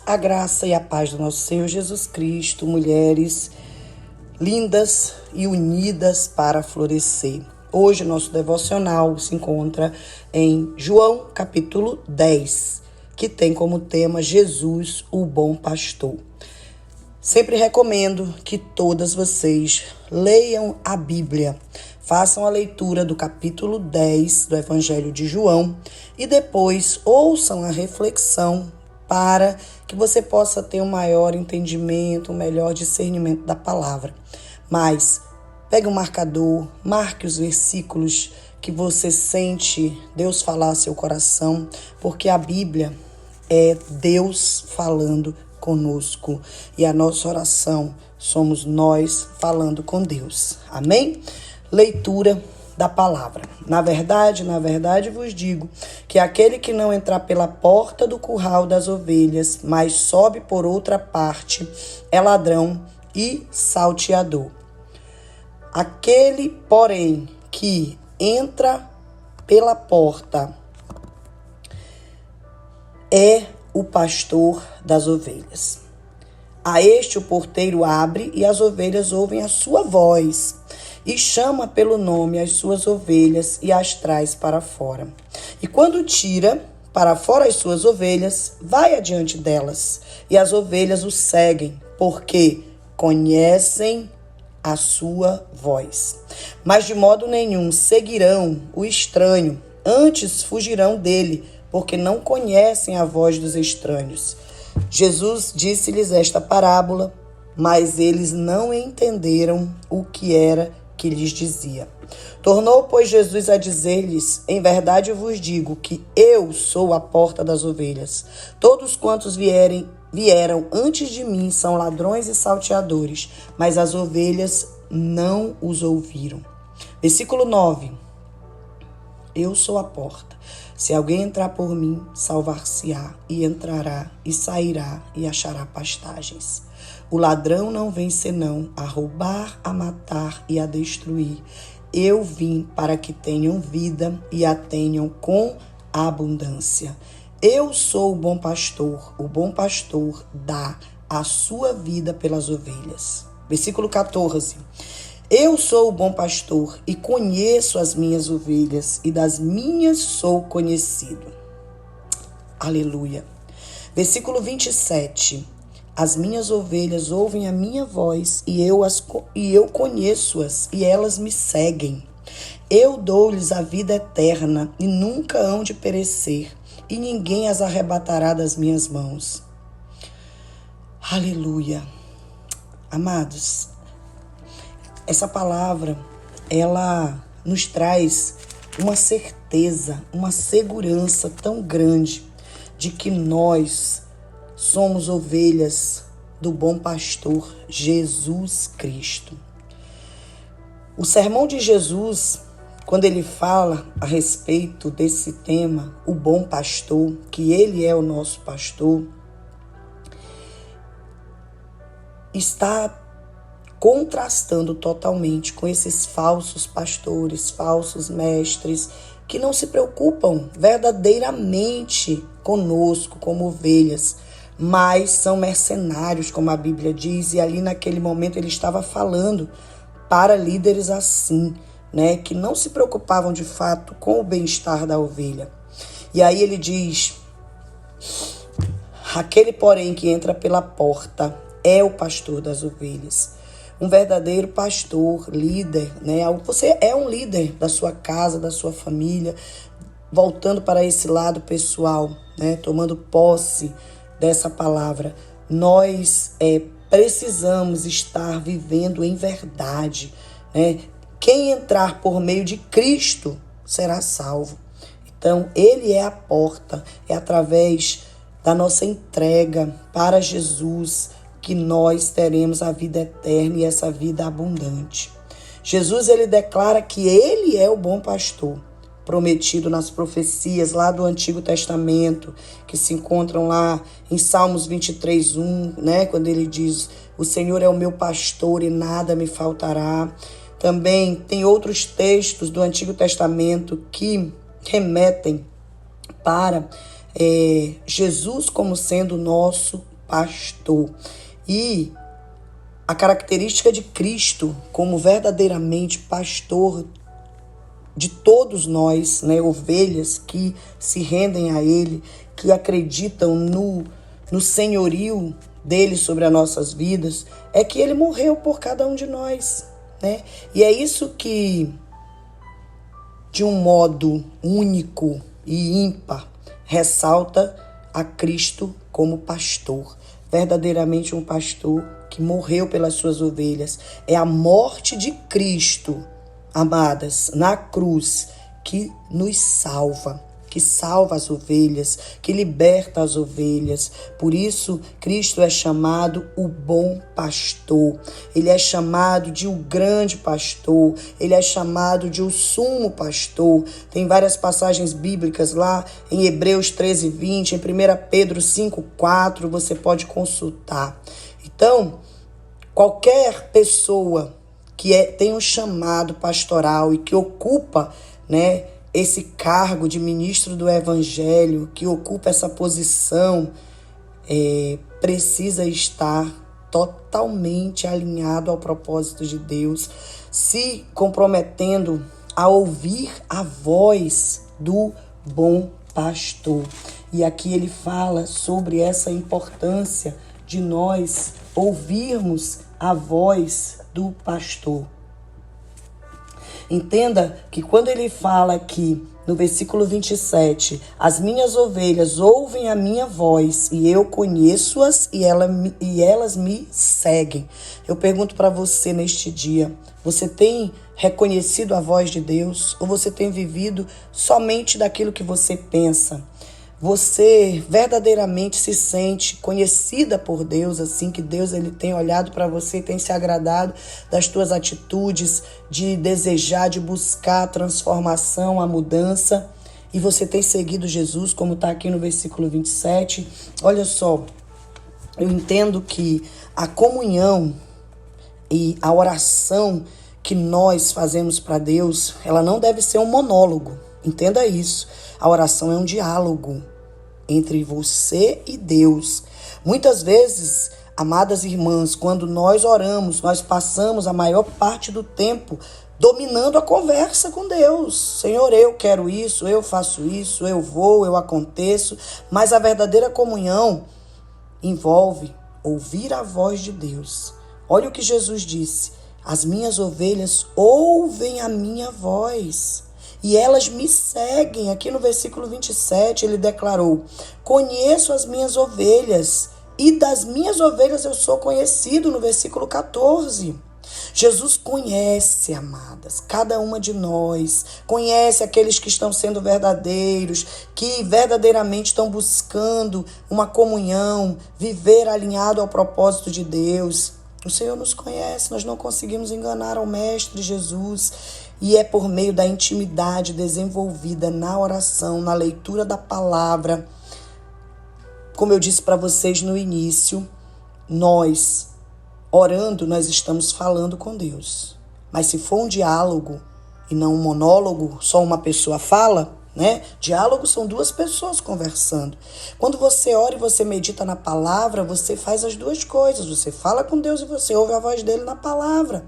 A graça e a paz do nosso Senhor Jesus Cristo, mulheres lindas e unidas para florescer. Hoje nosso devocional se encontra em João capítulo 10, que tem como tema Jesus, o bom pastor. Sempre recomendo que todas vocês leiam a Bíblia, façam a leitura do capítulo 10 do Evangelho de João e depois ouçam a reflexão para que você possa ter um maior entendimento, um melhor discernimento da palavra. Mas pegue um marcador, marque os versículos que você sente Deus falar ao seu coração, porque a Bíblia é Deus falando conosco e a nossa oração somos nós falando com Deus. Amém? Leitura da palavra. Na verdade vos digo que aquele que não entrar pela porta do curral das ovelhas, mas sobe por outra parte, é ladrão e salteador. Aquele, porém, que entra pela porta é o pastor das ovelhas. A este o porteiro abre e as ovelhas ouvem a sua voz e chama pelo nome as suas ovelhas e as traz para fora. E quando tira para fora as suas ovelhas, vai adiante delas e as ovelhas o seguem, porque conhecem a sua voz. Mas de modo nenhum seguirão o estranho, antes fugirão dele, porque não conhecem a voz dos estranhos. Jesus disse-lhes esta parábola, mas eles não entenderam o que era que lhes dizia. Tornou, pois, Jesus a dizer-lhes: em verdade vos digo que eu sou a porta das ovelhas. Todos quantos vieram antes de mim são ladrões e salteadores, mas as ovelhas não os ouviram. Versículo 9. Eu sou a porta. Se alguém entrar por mim, salvar-se-á, e entrará, e sairá, e achará pastagens. O ladrão não vem senão a roubar, a matar e a destruir. Eu vim para que tenham vida e a tenham com abundância. Eu sou o bom pastor dá a sua vida pelas ovelhas. Versículo 14. Eu sou o bom pastor e conheço as minhas ovelhas e das minhas sou conhecido. Aleluia. Versículo 27. As minhas ovelhas ouvem a minha voz e eu conheço-as e elas me seguem. Eu dou-lhes a vida eterna e nunca hão de perecer e ninguém as arrebatará das minhas mãos. Aleluia. Amados, essa palavra, ela nos traz uma certeza, uma segurança tão grande de que nós somos ovelhas do bom pastor Jesus Cristo. O sermão de Jesus, quando ele fala a respeito desse tema, o bom pastor, que ele é o nosso pastor, está contrastando totalmente com esses falsos pastores, falsos mestres, que não se preocupam verdadeiramente conosco como ovelhas, mas são mercenários, como a Bíblia diz, e ali naquele momento ele estava falando para líderes assim, né, que não se preocupavam de fato com o bem-estar da ovelha. E aí ele diz: aquele, porém, que entra pela porta é o pastor das ovelhas. Um verdadeiro pastor, líder, né? Você é um líder da sua casa, da sua família, voltando para esse lado pessoal, né? Tomando posse dessa palavra. Nós precisamos estar vivendo em verdade, né? Quem entrar por meio de Cristo será salvo. Então, ele é a porta, é através da nossa entrega para Jesus que nós teremos a vida eterna e essa vida abundante. Jesus, ele declara que ele é o bom pastor, prometido nas profecias lá do Antigo Testamento, que se encontram lá em Salmos 23:1, né? Quando ele diz: o Senhor é o meu pastor e nada me faltará. Também tem outros textos do Antigo Testamento que remetem para Jesus como sendo o nosso pastor. E a característica de Cristo como verdadeiramente pastor de todos nós, né, ovelhas que se rendem a Ele, que acreditam no senhorio dele sobre as nossas vidas, é que Ele morreu por cada um de nós, né? E é isso que, de um modo único e ímpar, ressalta a Cristo como pastor, verdadeiramente um pastor que morreu pelas suas ovelhas. É a morte de Cristo, amadas, na cruz, que nos salva, que salva as ovelhas, que liberta as ovelhas. Por isso, Cristo é chamado o bom pastor. Ele é chamado de o grande pastor. Ele é chamado de o sumo pastor. Tem várias passagens bíblicas lá em Hebreus 13:20, em 1 Pedro 5:4, você pode consultar. Então, qualquer pessoa que tem um chamado pastoral e que ocupa, né, esse cargo de ministro do Evangelho, que ocupa essa posição, precisa estar totalmente alinhado ao propósito de Deus, se comprometendo a ouvir a voz do bom pastor. E aqui ele fala sobre essa importância de nós ouvirmos a voz do pastor. Entenda que quando ele fala aqui no versículo 27, as minhas ovelhas ouvem a minha voz e eu conheço-as e elas me seguem. Eu pergunto para você neste dia, você tem reconhecido a voz de Deus ou você tem vivido somente daquilo que você pensa? Você verdadeiramente se sente conhecida por Deus, assim que Deus ele tem olhado para você e tem se agradado das tuas atitudes, de desejar, de buscar a transformação, a mudança, e você tem seguido Jesus, como está aqui no versículo 27. Olha só, eu entendo que a comunhão e a oração que nós fazemos para Deus, ela não deve ser um monólogo. Entenda isso. A oração é um diálogo entre você e Deus. Muitas vezes, amadas irmãs, quando nós oramos, nós passamos a maior parte do tempo dominando a conversa com Deus. Senhor, eu quero isso, eu faço isso, eu vou, eu aconteço. Mas a verdadeira comunhão envolve ouvir a voz de Deus. Olha o que Jesus disse: as minhas ovelhas ouvem a minha voz e elas me seguem. Aqui no versículo 27 ele declarou: conheço as minhas ovelhas e das minhas ovelhas eu sou conhecido, no versículo 14. Jesus conhece, amadas, cada uma de nós, conhece aqueles que estão sendo verdadeiros, que verdadeiramente estão buscando uma comunhão, viver alinhado ao propósito de Deus. O Senhor nos conhece, nós não conseguimos enganar ao Mestre Jesus. E é por meio da intimidade desenvolvida na oração, na leitura da palavra. Como eu disse para vocês no início, nós, orando, nós estamos falando com Deus. Mas se for um diálogo e não um monólogo, só uma pessoa fala, né? Diálogo são duas pessoas conversando. Quando você ora e você medita na palavra, você faz as duas coisas. Você fala com Deus e você ouve a voz dele na palavra.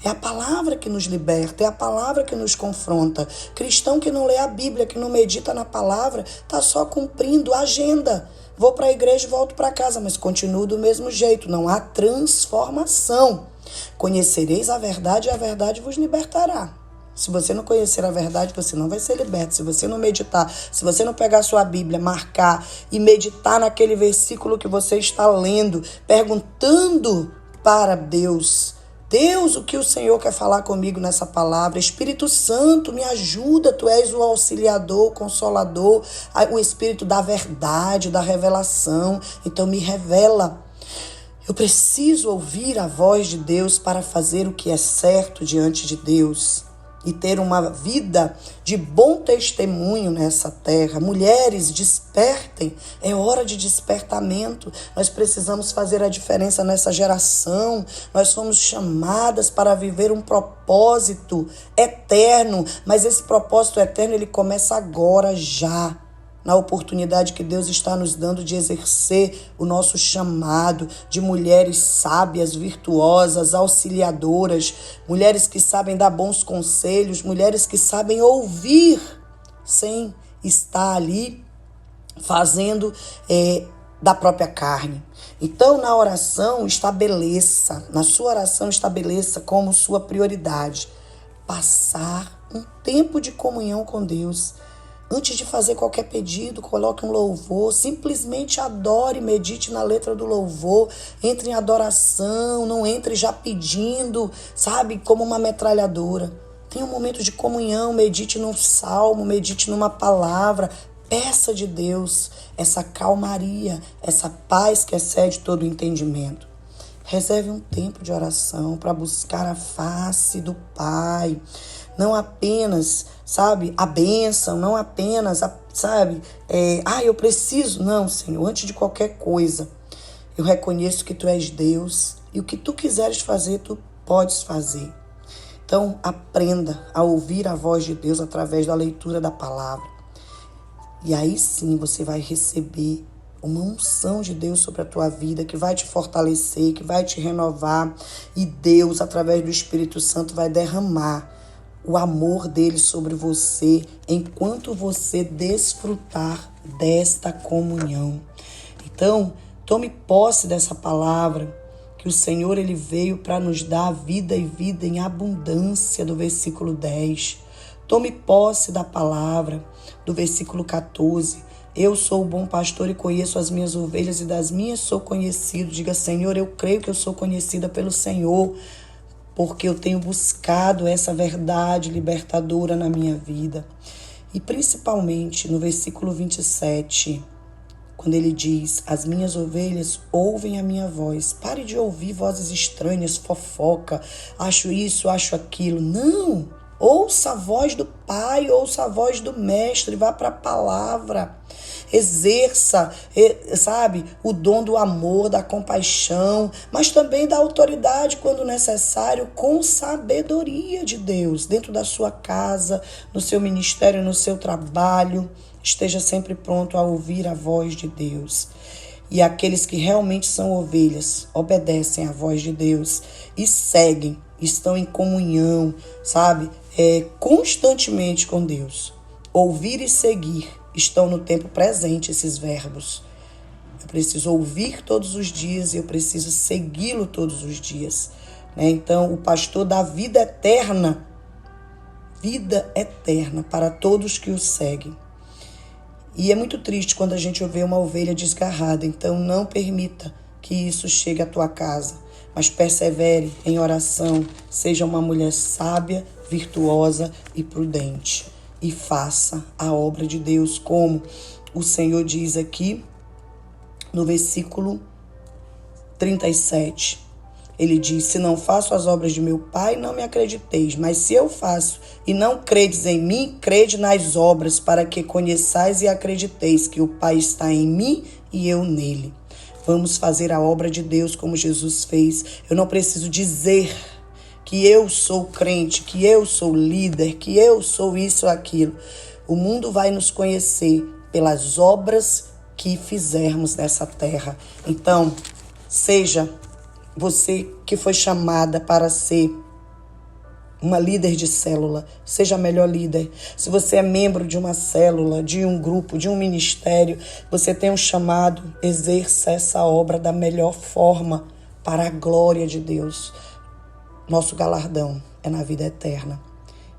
É a palavra que nos liberta, é a palavra que nos confronta. Cristão que não lê a Bíblia, que não medita na palavra, está só cumprindo a agenda. Vou para a igreja e volto para casa, mas continuo do mesmo jeito. Não há transformação. Conhecereis a verdade e a verdade vos libertará. Se você não conhecer a verdade, você não vai ser liberto. Se você não meditar, se você não pegar a sua Bíblia, marcar e meditar naquele versículo que você está lendo, perguntando para Deus, Deus, o que o Senhor quer falar comigo nessa palavra? Espírito Santo, me ajuda, tu és o auxiliador, o consolador, o Espírito da verdade, da revelação. Então me revela. Eu preciso ouvir a voz de Deus para fazer o que é certo diante de Deus e ter uma vida de bom testemunho nessa terra. Mulheres, despertem, é hora de despertamento. Nós precisamos fazer a diferença nessa geração. Nós somos chamadas para viver um propósito eterno, mas esse propósito eterno ele começa agora, já. na oportunidade que Deus está nos dando de exercer o nosso chamado de mulheres sábias, virtuosas, auxiliadoras, mulheres que sabem dar bons conselhos, mulheres que sabem ouvir sem estar ali fazendo da própria carne. Então, na sua oração estabeleça como sua prioridade passar um tempo de comunhão com Deus. Antes de fazer qualquer pedido, coloque um louvor, simplesmente adore, medite na letra do louvor, entre em adoração, não entre já pedindo, sabe, como uma metralhadora. Tenha um momento de comunhão, medite num salmo, medite numa palavra, peça de Deus essa calmaria, essa paz que excede todo o entendimento. Reserve um tempo de oração para buscar a face do Pai. Não apenas, sabe, a bênção, não apenas, eu preciso. Não, Senhor, antes de qualquer coisa, eu reconheço que Tu és Deus e o que Tu quiseres fazer, Tu podes fazer. Então, aprenda a ouvir a voz de Deus através da leitura da palavra. E aí sim você vai receber uma unção de Deus sobre a tua vida que vai te fortalecer, que vai te renovar. E Deus, através do Espírito Santo, vai derramar o amor dele sobre você enquanto você desfrutar desta comunhão. Então, tome posse dessa palavra, que o Senhor ele veio para nos dar vida e vida em abundância, do versículo 10. Tome posse da palavra, do versículo 14. Eu sou o bom pastor e conheço as minhas ovelhas e das minhas sou conhecido. Diga, Senhor, eu creio que eu sou conhecida pelo Senhor, porque eu tenho buscado essa verdade libertadora na minha vida. E principalmente no versículo 27, quando ele diz, as minhas ovelhas ouvem a minha voz. Pare de ouvir vozes estranhas, fofoca, acho isso, acho aquilo. Não! Ouça a voz do Pai, ouça a voz do Mestre, vá para a palavra. Exerça, sabe, o dom do amor, da compaixão, mas também da autoridade quando necessário, com sabedoria de Deus, dentro da sua casa, no seu ministério, no seu trabalho. Esteja sempre pronto a ouvir a voz de Deus. E aqueles que realmente são ovelhas, obedecem à voz de Deus e seguem, estão em comunhão, sabe, constantemente com Deus. Ouvir e seguir estão no tempo presente esses verbos. Eu preciso ouvir todos os dias e eu preciso segui-lo todos os dias. Então, o pastor dá vida eterna para todos que o seguem. E é muito triste quando a gente vê uma ovelha desgarrada. Então, não permita que isso chegue à tua casa, mas persevere em oração. Seja uma mulher sábia, virtuosa e prudente. E faça a obra de Deus, como o Senhor diz aqui no versículo 37. Ele diz, se não faço as obras de meu Pai, não me acrediteis. Mas se eu faço e não credes em mim, crede nas obras, para que conheçais e acrediteis que o Pai está em mim e eu nele. Vamos fazer a obra de Deus como Jesus fez. Eu não preciso dizer que eu sou crente, que eu sou líder, que eu sou isso ou aquilo. O mundo vai nos conhecer pelas obras que fizermos nessa terra. Então, seja você que foi chamada para ser uma líder de célula, seja a melhor líder. Se você é membro de uma célula, de um grupo, de um ministério, você tem um chamado, exerça essa obra da melhor forma para a glória de Deus. Nosso galardão é na vida eterna.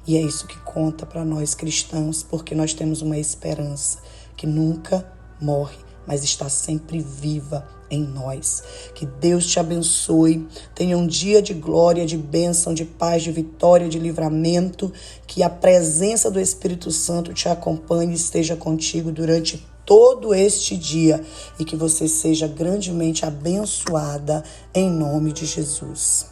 E é isso que conta para nós cristãos, porque nós temos uma esperança que nunca morre, mas está sempre viva em nós. Que Deus te abençoe. Tenha um dia de glória, de bênção, de paz, de vitória, de livramento. Que a presença do Espírito Santo te acompanhe e esteja contigo durante todo este dia. E que você seja grandemente abençoada em nome de Jesus.